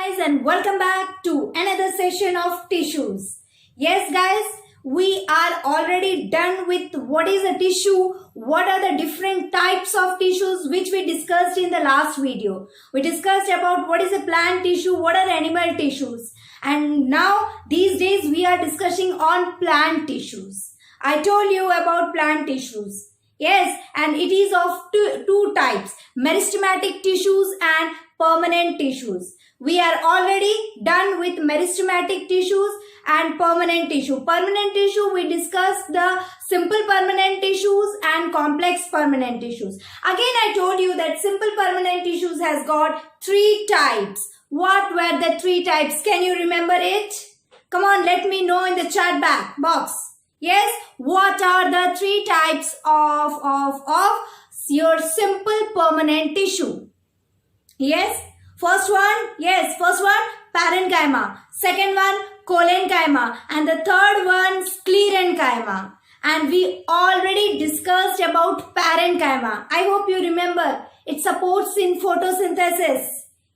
guys, and welcome back to another session of tissues. Yes guys, we are already done with what is a tissue, what are the different types of tissues which we discussed in the last video. We discussed about what is a plant tissue, what are animal tissues, and now these days we are discussing on plant tissues. I told you about plant tissues. Yes, and it is of two types, meristematic tissues and permanent tissues. We are already done with meristematic tissues and permanent tissue. Permanent tissue, we discussed the simple permanent tissues and complex permanent tissues. Again, I told you that simple permanent tissues has got three types. What were the three types? Can you remember it? Come on, let me know in the chat box. Yes, what are the three types of your simple permanent tissue? Yes, first one, parenchyma. Second one, collenchyma. And the third one, sclerenchyma. And we already discussed about parenchyma. I hope you remember. It supports in photosynthesis.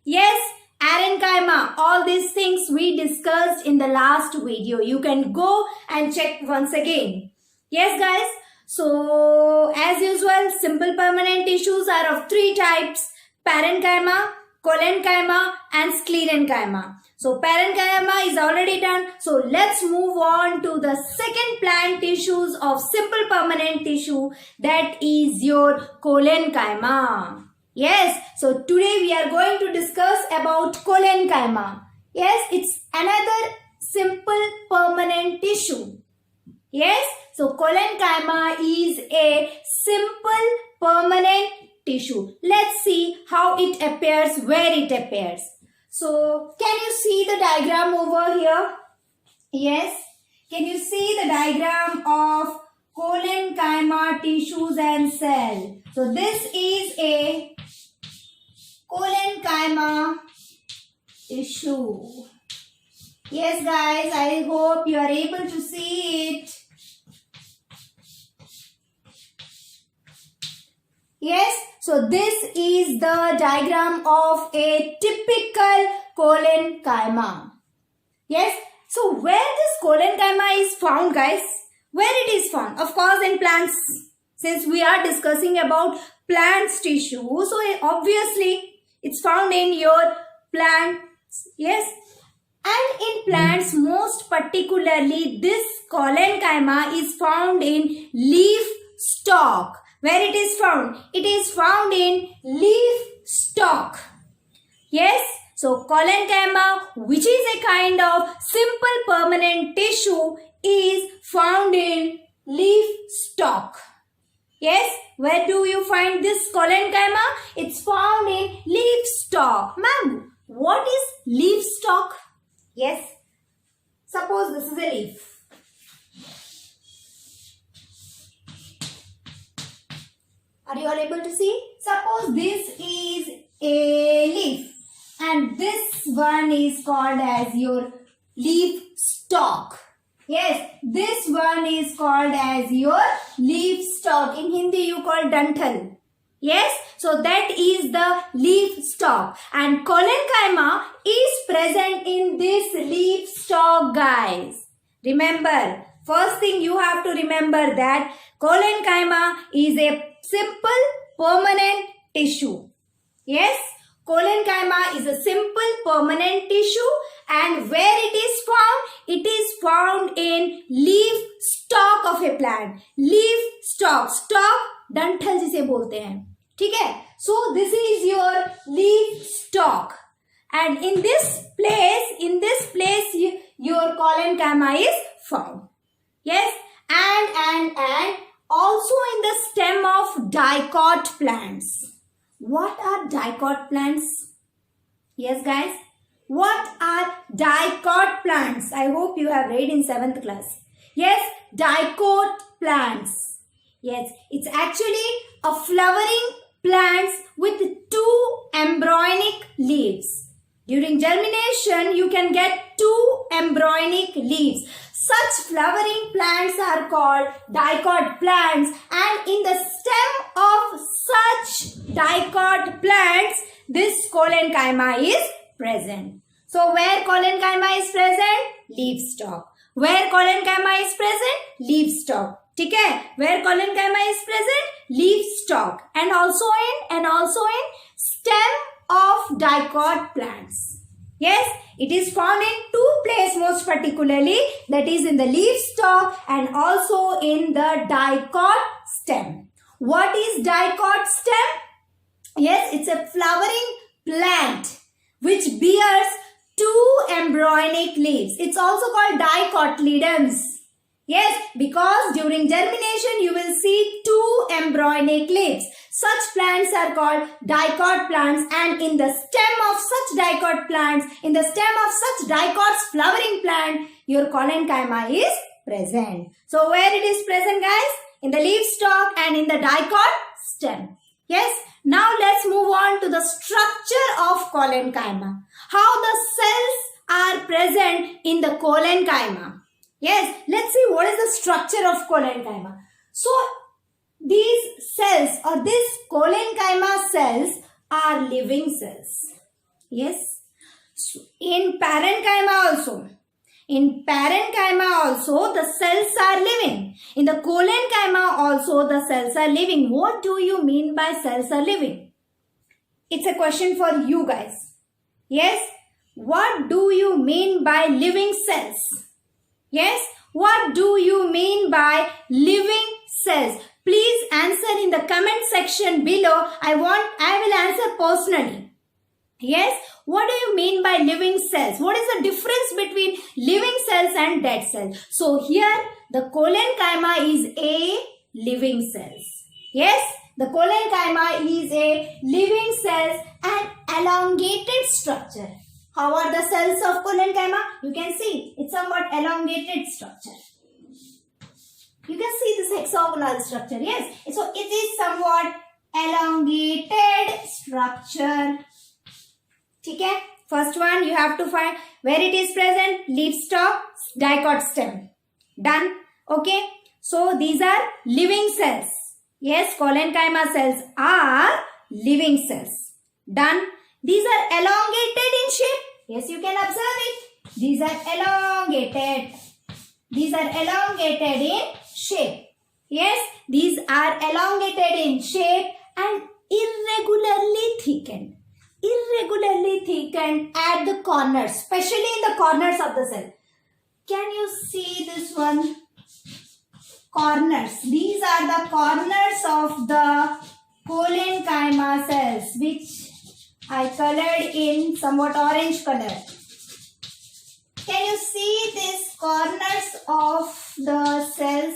Yes, parenchyma, all these things we discussed in the last video. You can go and check once again. Yes guys, so as usual, simple permanent tissues are of three types: parenchyma, collenchyma and sclerenchyma. So parenchyma is already done. So let's move on to the second plant tissues of simple permanent tissue, that is your collenchyma. Yes, so today we are going to discuss about collenchyma. Yes, it's another simple permanent tissue. Yes, so collenchyma is a simple permanent tissue. Let's see how it appears, where it appears. So, can you see the diagram over here? Yes, can you see the diagram of collenchyma tissues and cell? So, this is a collenchyma tissue. Yes guys, I hope you are able to see it. Yes, so this is the diagram of a typical collenchyma. Yes, so where this collenchyma is found guys? Where it is found? Of course in plants. Since we are discussing about plants tissue, so obviously it's found in your plants. Yes, and in plants most particularly this collenchyma is found in leaf stalk. Where it is found? It is found in leaf stalk. Yes, so collenchyma, which is a kind of simple permanent tissue, is found in leaf stalk. Yes, where do you find this collenchyma? It's found in leaf stalk. Ma'am, what is leaf stalk? Yes, suppose this is a leaf. Are you all able to see? Suppose this is a leaf and this one is called as your leaf stalk. Yes, this one is called as your leaf stalk. In Hindi you call dantal. Yes, so that is the leaf stalk. And collenchyma is present in this leaf stalk guys. Remember, first thing you have to remember that collenchyma is a simple permanent tissue. Yes, collenchyma is a simple permanent tissue, and where it is found? It is found in leaf stalk of a plant. Leaf stalk, stalk डंठल जिसे बोलते हैं, ठीक है? So this is your leaf stalk, and in this place your collenchyma is found. Yes, and also in the stem of dicot plants. What are dicot plants? Yes guys, what are dicot plants? I hope you have read in 7th class. Yes, dicot plants. Yes, it's actually a flowering plants with two embryonic leaves. During germination, you can get two embryonic leaves. Such flowering plants are called dicot plants, and in the stem of such dicot plants, this collenchyma is present. So where collenchyma is present? Leaf stalk. Where collenchyma is present? Leaf stalk. ठीक है? Where collenchyma is present? Leaf stalk. And also in stem of dicot plants. Yes, it is found in two places most particularly, that is in the leaf stalk and also in the dicot stem. What is dicot stem? Yes, it's a flowering plant which bears two embryonic leaves. It's also called dicotyledons. Yes, because during germination you will see two embryonic leaves. Such plants are called dicot plants, and in the stem of such dicot plants, in the stem of such dicot's flowering plant, your collenchyma is present. So where it is present, guys? In the leaf stalk and in the dicot stem. Yes. Now let's move on to the structure of collenchyma. How the cells are present in the collenchyma. Yes, let's see what is the structure of collenchyma. So these cells or this collenchyma cells are living cells. Yes. So in parenchyma also. In parenchyma also the cells are living. In the collenchyma also the cells are living. What do you mean by cells are living? It's a question for you guys. Yes. What do you mean by living cells? Yes. What do you mean by living cells? Please answer in the comment section below. I will answer personally. Yes. What do you mean by living cells? What is the difference between living cells and dead cells? So here the collenchyma is a living cells. Yes, the collenchyma is a living cells and elongated structure. How are the cells of collenchyma? You can see it's somewhat elongated structure. You can see this hexagonal structure. Yes, so it is somewhat elongated structure. Okay, first one you have to find where it is present. Leaf stalk, dicot stem. Done. Okay, so these are living cells. Yes, collenchyma cells are living cells. Done. These are elongated in shape. Yes, you can observe it. These are elongated. These are elongated in shape. Yes, these are elongated in shape and irregularly thickened. Irregularly thickened at the corners, especially in the corners of the cell. Can you see this one? Corners. These are the corners of the collenchyma cells, which I colored in somewhat orange color. Can you see these corners of the cells?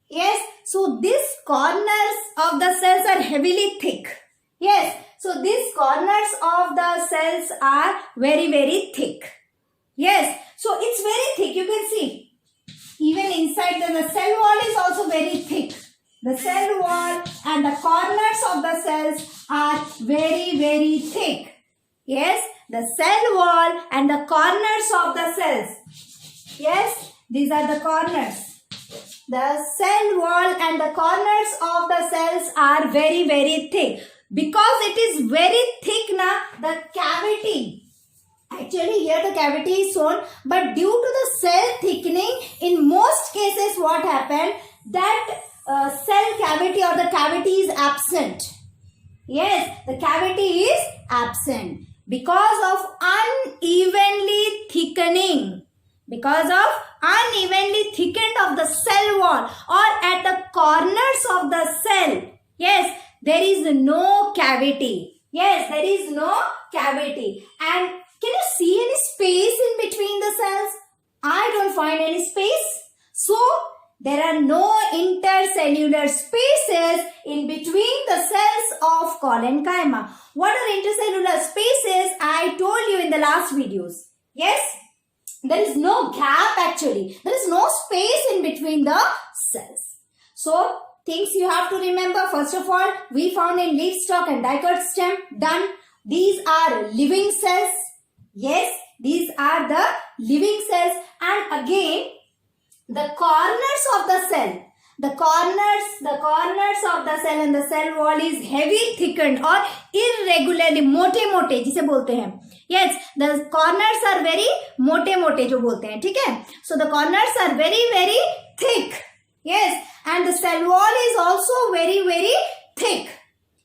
Yes, so these corners of the cells are heavily thick. Yes, so these corners of the cells are very, very thick. Yes, so it's very thick. You can see. Even inside the cell wall is also very thick. The cell wall and the corners of the cells are very, very thick. Yes, the cell wall and the corners of the cells. Yes, these are the corners. The cell wall and the corners of the cells are very, very thick. Because it is very thick now, the cavity. Actually here the cavity is shown, but due to the cell thickening, in most cases what happened, that cell cavity or the cavity is absent. Yes, the cavity is absent because of unevenly thickening. Because of unevenly thickened of the cell wall or at the corners of the cell. Yes, there is no cavity. Yes, there is no cavity. And can you see any space in between the cells? I don't find any space. So, there are no intercellular spaces in between the cells of collenchyma. What are intercellular spaces? I told you in the last videos. Yes? There is no gap actually. There is no space in between the cells. So, things you have to remember. First of all, we found in leaf stalk and dicot stem. Done. These are living cells. Yes, these are the living cells. And again, the corners of the cell the corners of the cell and the cell wall is heavy thickened or irregularly मोटे मोटे जिसे बोलते हैं. Yes, the corners are very मोटे मोटे जो बोलते हैं, ठीक है. So the corners are very very thick. Yes, and the cell wall is also very very thick.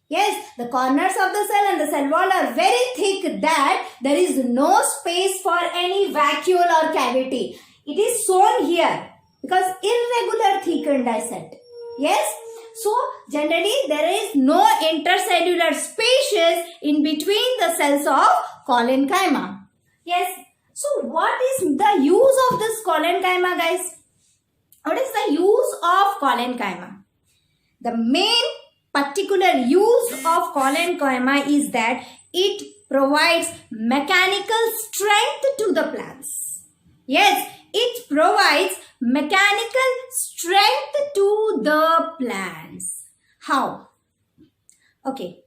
Yes, the corners of the cell and the cell wall are very thick that there is no space for any vacuole or cavity. It is shown here because irregular thickened I said. Yes, so generally there is no intercellular spaces in between the cells of collenchyma. Yes, so what is the use of this collenchyma, guys? What is the use of collenchyma? The main particular use of collenchyma is that it provides mechanical strength to the plants. Yes, it provides mechanical strength to the plants. How? Okay,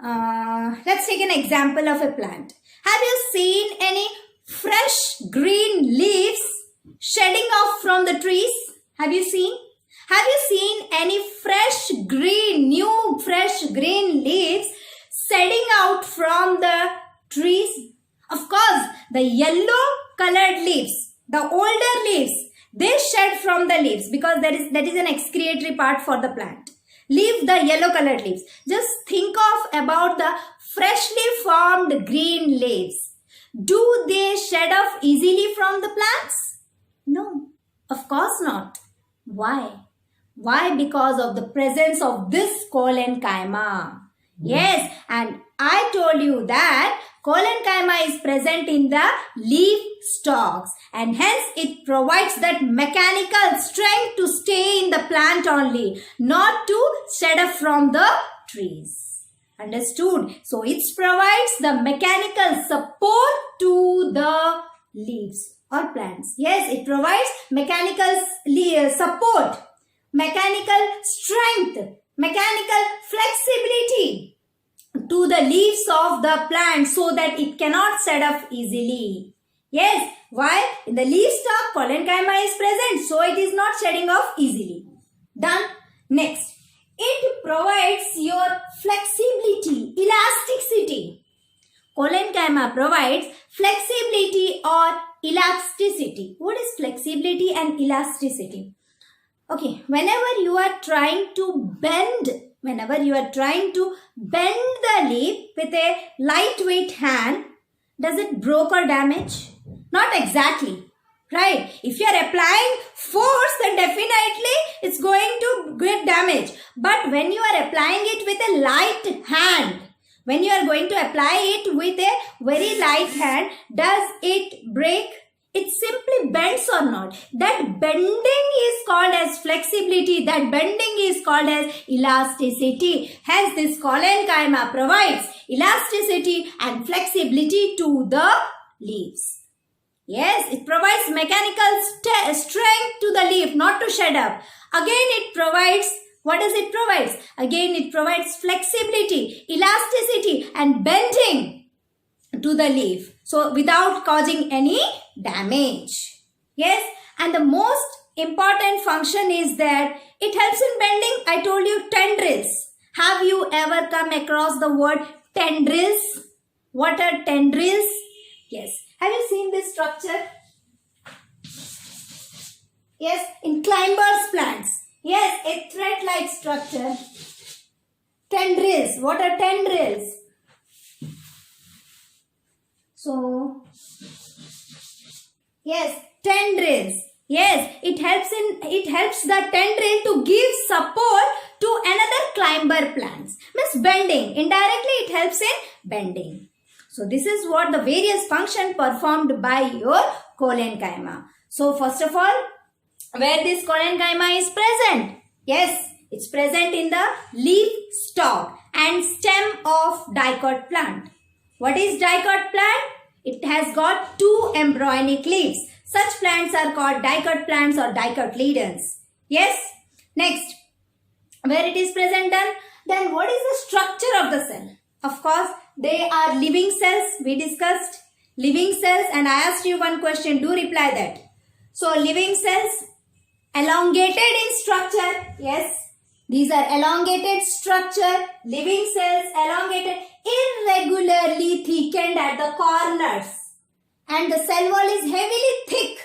let's take an example of a plant. Have you seen any fresh green leaves shedding off from the trees? Have you seen? Have you seen any new fresh green leaves shedding out from the trees? Of course, the yellow colored leaves, the older leaves, they shed from the leaves because that is an excretory part for the plant. Leave the yellow colored leaves. Just think of about the freshly formed green leaves. Do they shed off easily from the plants? No, of course not. Why? Why? Because of the presence of this collenchyma. Yes, and I told you that collenchyma is present in the leaf stalks and hence it provides that mechanical strength to stay in the plant only, not to shed off from the trees. Understood? So it provides the mechanical support to the leaves or plants. Yes, it provides mechanical support, mechanical strength, mechanical flexibility to the leaves of the plant so that it cannot shed off easily. Yes, why? In the leaf stalk, collenchyma is present, so it is not shedding off easily. Done. Next, it provides your flexibility, elasticity. Collenchyma provides flexibility or elasticity. What is flexibility and elasticity? Okay, whenever you are trying to bend the leaf with a lightweight hand, does it break or damage? Not exactly, right? If you are applying force, then definitely it's going to get damage. But when you are applying it with a light hand, when you are going to apply it with a very light hand, does it break? It simply bends or not. That bending is called as flexibility. That bending is called as elasticity. Hence, this collenchyma provides elasticity and flexibility to the leaves. Yes, it provides mechanical strength to the leaf, not to shed up. Again, it provides, what does it provide? Again, it provides flexibility, elasticity and bending to the leaf. So, without causing any damage. Yes, and the most important function is that it helps in bending. I told you tendrils. Have you ever come across the word tendrils? What are tendrils? Yes. Have you seen this structure? Yes, in climbers plants. Yes, a thread-like structure. Tendrils. What are tendrils? So, yes, tendrils. Yes, it helps the tendril to give support to another climber plants. Means bending. Indirectly, it helps in bending. So, this is what the various function performed by your collenchyma. So, first of all, where this collenchyma is present? Yes, it's present in the leaf stalk and stem of dicot plant. What is dicot plant? It has got 2 embryonic leaves. Such plants are called dicot plants or dicotyledons. Yes. Next, where it is present then what is the structure of the cell? Of course, they are living cells. We discussed living cells and I asked you one question. Do reply that. So, living cells elongated in structure. Yes, these are elongated structure, living cells, elongated, irregularly thickened at the corners, and the cell wall is heavily thick,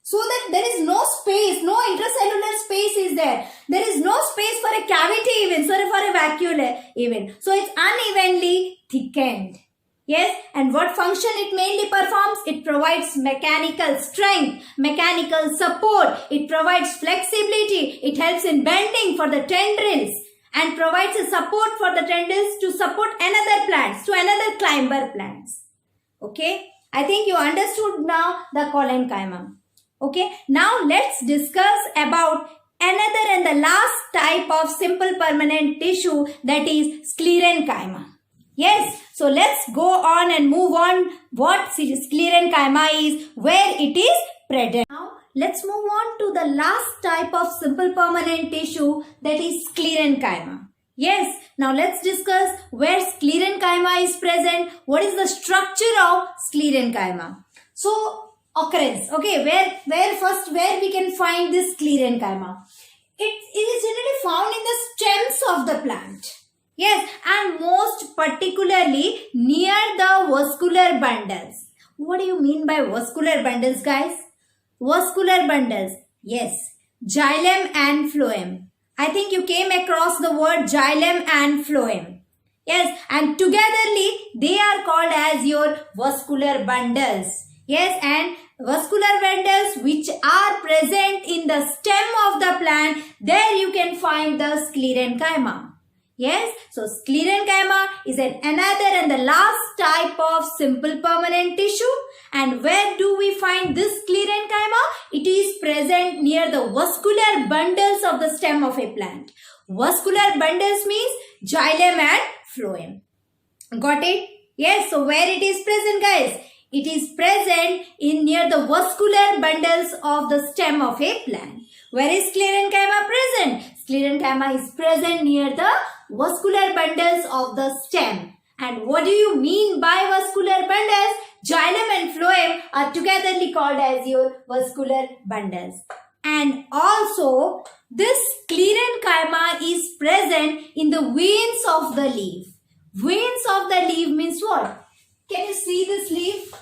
so that there is no space, no intracellular space is there. There is no space for a cavity even, sorry, for a vacuole even. So it's unevenly thickened. Yes, and what function it mainly performs? It provides mechanical strength, mechanical support. It provides flexibility. It helps in bending for the tendrils and provides a support for the tendrils to support another plants, to another climber plants. Okay, I think you understood now the collenchyma. Okay, now let's discuss about another and the last type of simple permanent tissue, that is sclerenchyma. Yes, so let's go on and move on what sclerenchyma is, where it is present. Now let's move on to the last type of simple permanent tissue, that is sclerenchyma. Yes, now let's discuss where sclerenchyma is present, what is the structure of sclerenchyma. So occurrence, okay, where we can find this sclerenchyma. It is generally found in the stems of the plant. Yes, and most particularly near the vascular bundles. What do you mean by vascular bundles, guys? Vascular bundles. Yes, xylem and phloem. I think you came across the word xylem and phloem. Yes, and togetherly they are called as your vascular bundles. Yes, and vascular bundles which are present in the stem of the plant, there you can find the sclerenchyma. Yes, so sclerenchyma is another and the last type of simple permanent tissue. And where do we find this sclerenchyma? It is present near the vascular bundles of the stem of a plant. Vascular bundles means xylem and phloem. Got it? Yes, so where it is present, guys? It is present in near the vascular bundles of the stem of a plant. Where is sclerenchyma present? Sclerenchyma is present near the vascular bundles of the stem. And what do you mean by vascular bundles? Xylem and phloem are togetherly called as your vascular bundles. And also, this sclerenchyma is present in the veins of the leaf. Veins of the leaf means what? Can you see this leaf?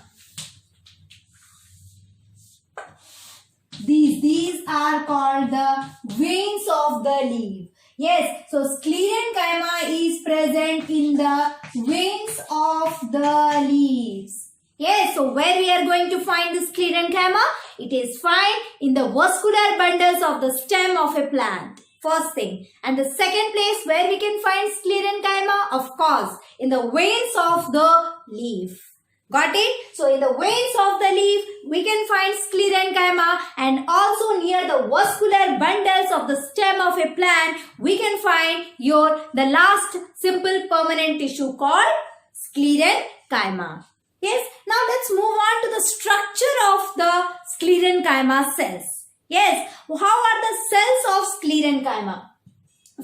These are called the veins of the leaf. Yes, so sclerenchyma is present in the veins of the leaves. Yes, so where we are going to find the sclerenchyma? It is found in the vascular bundles of the stem of a plant. First thing. And the second place where we can find sclerenchyma, of course, in the veins of the leaf. Got it? So in the veins of the leaf, we can find sclerenchyma, and also near the vascular bundles of the stem of a plant, we can find the last simple permanent tissue called sclerenchyma. Yes, now let's move on to the structure of the sclerenchyma cells. Yes, how are the cells of sclerenchyma?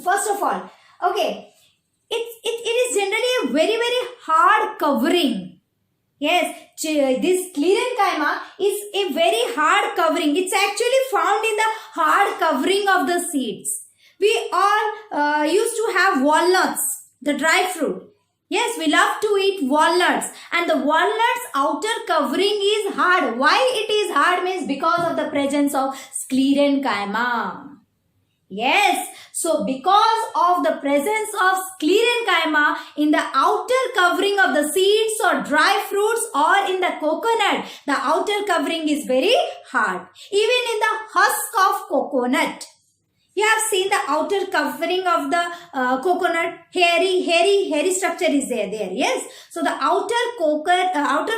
First of all, okay, it is generally a very hard covering. Yes, this sclerenchyma is a very hard covering. It's actually found in the hard covering of the seeds. We all used to have walnuts, the dry fruit. Yes, we love to eat walnuts, and the walnut's outer covering is hard. Why it is hard means because of the presence of sclerenchyma. Yes, so because of the presence of sclerenchyma in the outer covering of the seeds or dry fruits or in the coconut, the outer covering is very hard. Even in the husk of coconut, you have seen the outer covering of the coconut, hairy structure is there. Yes, so the outer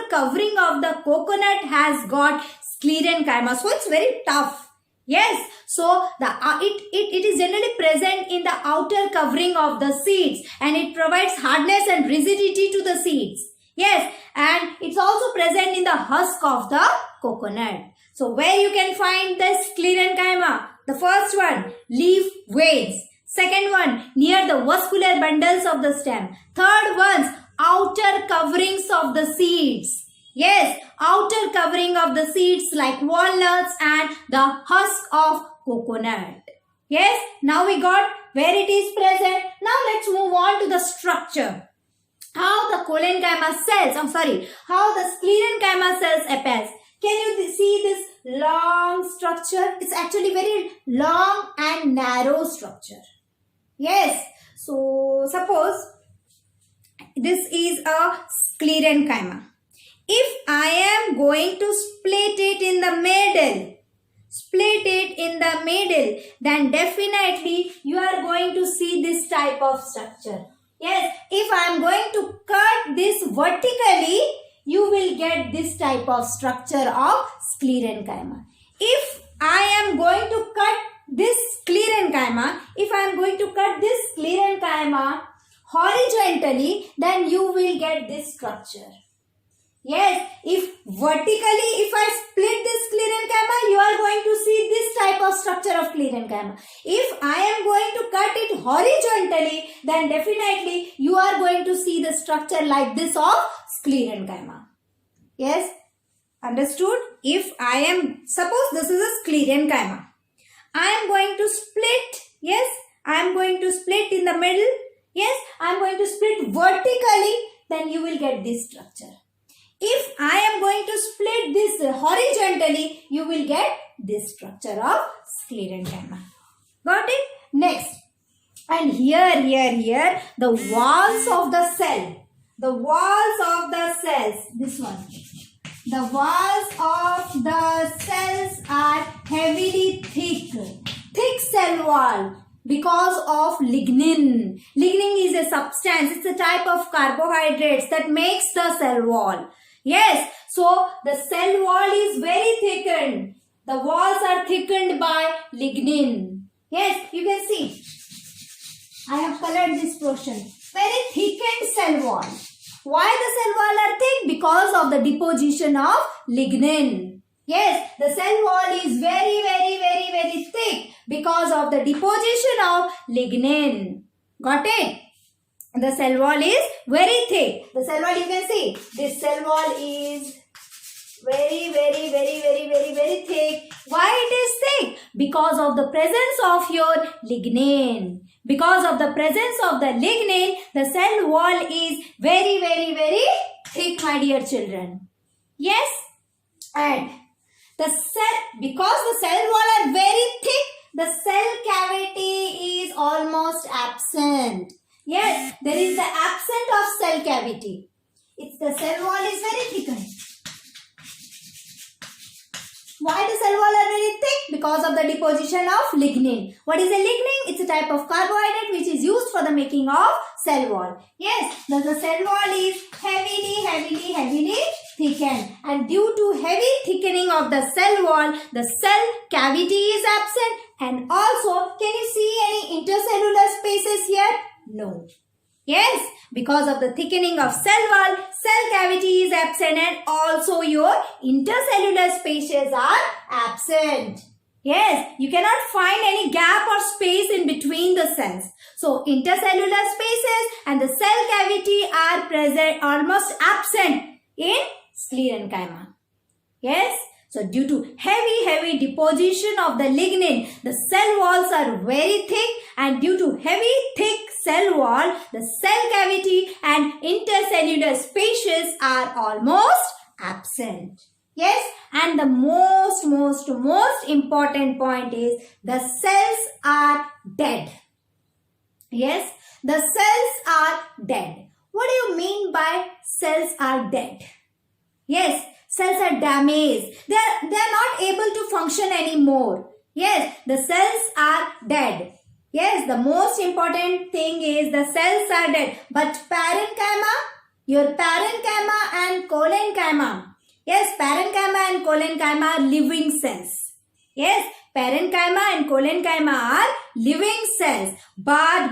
covering of the coconut has got sclerenchyma, so it's very tough. Yes, so it is generally present in the outer covering of the seeds, and it provides hardness and rigidity to the seeds. Yes, and it's also present in the husk of the coconut. So where you can find this sclerenchyma? The first one, leaf veins. Second one, near the vascular bundles of the stem. Third one's outer coverings of the seeds. Yes, outer covering of the seeds like walnuts and the husk of coconut. Yes, now we got where it is present. Now let's move on to the structure. How the collenchyma cells, how the sclerenchyma cells appears. Can you see this long structure? It's actually very long and narrow structure. Yes, so suppose this is a sclerenchyma. If I am going to split it in the middle, then definitely you are going to see this type of structure. Yes, if I am going to cut this vertically, you will get this type of structure of sclerenchyma. If I am going to cut this sclerenchyma, horizontally, then you will get this structure. Yes, if I split this sclerenchyma, you are going to see this type of structure of sclerenchyma. If I am going to cut it horizontally, then definitely you are going to see the structure like this of sclerenchyma. Yes, understood? Suppose this is a sclerenchyma. I am going to split, yes, I am going to split in the middle, yes, I am going to split vertically, then you will get this structure. If I am going to split this horizontally, you will get this structure of sclerenchyma. Got it? Next. And here, the walls of the cell. This one. The walls of the cells are heavily thick cell wall because of lignin. Lignin is a substance, it's a type of carbohydrates that makes the cell wall. Yes, so the cell wall is very thickened. The walls are thickened by lignin. Yes, you can see. I have colored this portion. Very thickened cell wall. Why the cell wall are thick? Because of the deposition of lignin. Yes, the cell wall is very thick because of the deposition of lignin. Got it? The cell wall is very thick. The cell wall, you can see, this cell wall is very thick. Why it is thick? Because of the presence of your lignin. Because of the presence of the lignin, the cell wall is very thick, my dear children. Yes, and because the cell wall are very thick, the cell cavity is almost absent. Yes, there is the absence of cell cavity. The cell wall is very thickened. Why the cell wall are very thick? Because of the deposition of lignin. What is a lignin? It's a type of carbohydrate which is used for the making of cell wall. Yes, the cell wall is heavily thickened. And due to heavy thickening of the cell wall, the cell cavity is absent. And also, can you see any intercellular spaces here? No. Yes, because of the thickening of cell wall, cell cavity is absent and also your intercellular spaces are absent. Yes, you cannot find any gap or space in between the cells. So, intercellular spaces and the cell cavity are present, almost absent in sclerenchyma. Yes. So, due to heavy deposition of the lignin, the cell walls are very thick, and due to heavy thick cell wall, the cell cavity and intercellular spaces are almost absent. Yes, and the most important point is the cells are dead. Yes, the cells are dead. What do you mean by cells are dead? Yes, cells are damaged. They are not able to function anymore. Yes, the cells are dead. Yes, the most important thing is the cells are dead. But parenchyma, your parenchyma and collenchyma. Yes, parenchyma and collenchyma are living cells. Yes, parenchyma and collenchyma are living cells. But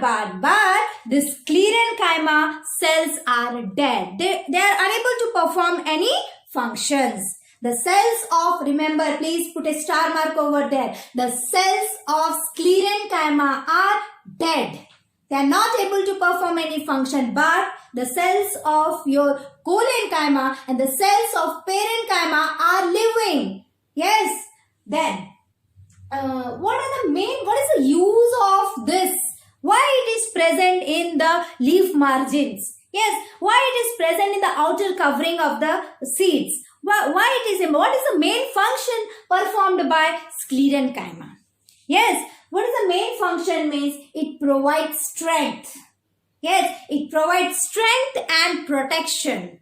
the sclerenchyma cells are dead. They are unable to perform any functions. The cells of, remember, please put a star mark over there. The cells of sclerenchyma are dead. They are not able to perform any function, but the cells of your collenchyma and the cells of parenchyma are living. Yes, then what is the use of this? Why it is present in the leaf margins? Yes, why it is present in the outer covering of the seeds? Why it is, what is the main function performed by sclerenchyma? Yes, what is the main function means? It provides strength. Yes, it provides strength and protection.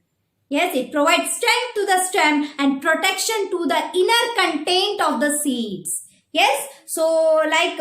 Yes, it provides strength to the stem and protection to the inner content of the seeds. Yes, so like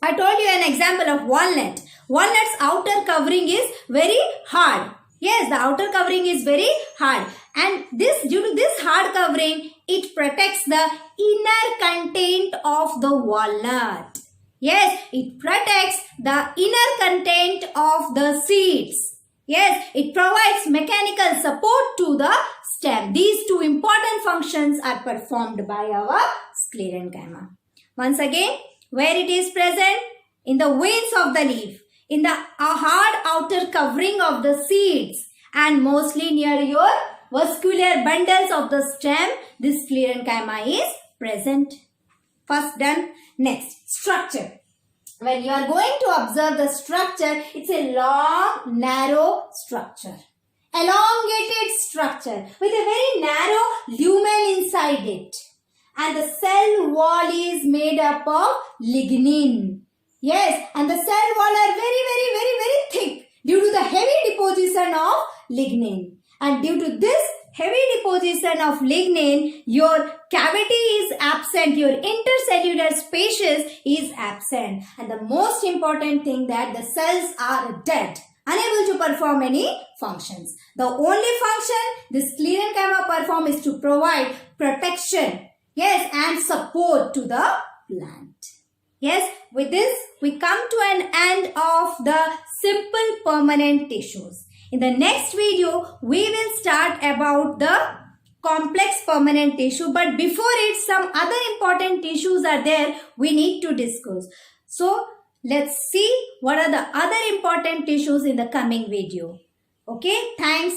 I told you an example of walnut. Walnut's outer covering is very hard. Yes, the outer covering is very hard. And due to this hard covering, it protects the inner content of the walnut. Yes, it protects the inner content of the seeds. Yes, it provides mechanical support to the stem. These two important functions are performed by our sclerenchyma. Once again, where it is present? In the veins of the leaf, in the hard outer covering of the seeds, and mostly near your vascular bundles of the stem, this sclerenchyma is present. First done. Next, structure. When you are going to observe the structure, it's a long, narrow structure. Elongated structure with a very narrow lumen inside it. And the cell wall is made up of lignin. Yes, and the cell wall are very thick due to the heavy deposition of lignin. And due to this heavy deposition of lignin, your cavity is absent, your intercellular spaces is absent. And the most important thing that the cells are dead, unable to perform any functions. The only function this sclerenchyma perform is to provide protection, yes, and support to the plant. Yes, with this we come to an end of the simple permanent tissues. In the next video, we will start about the complex permanent tissue. But before it, some other important tissues are there we need to discuss. So, let's see what are the other important tissues in the coming video. Okay, thanks.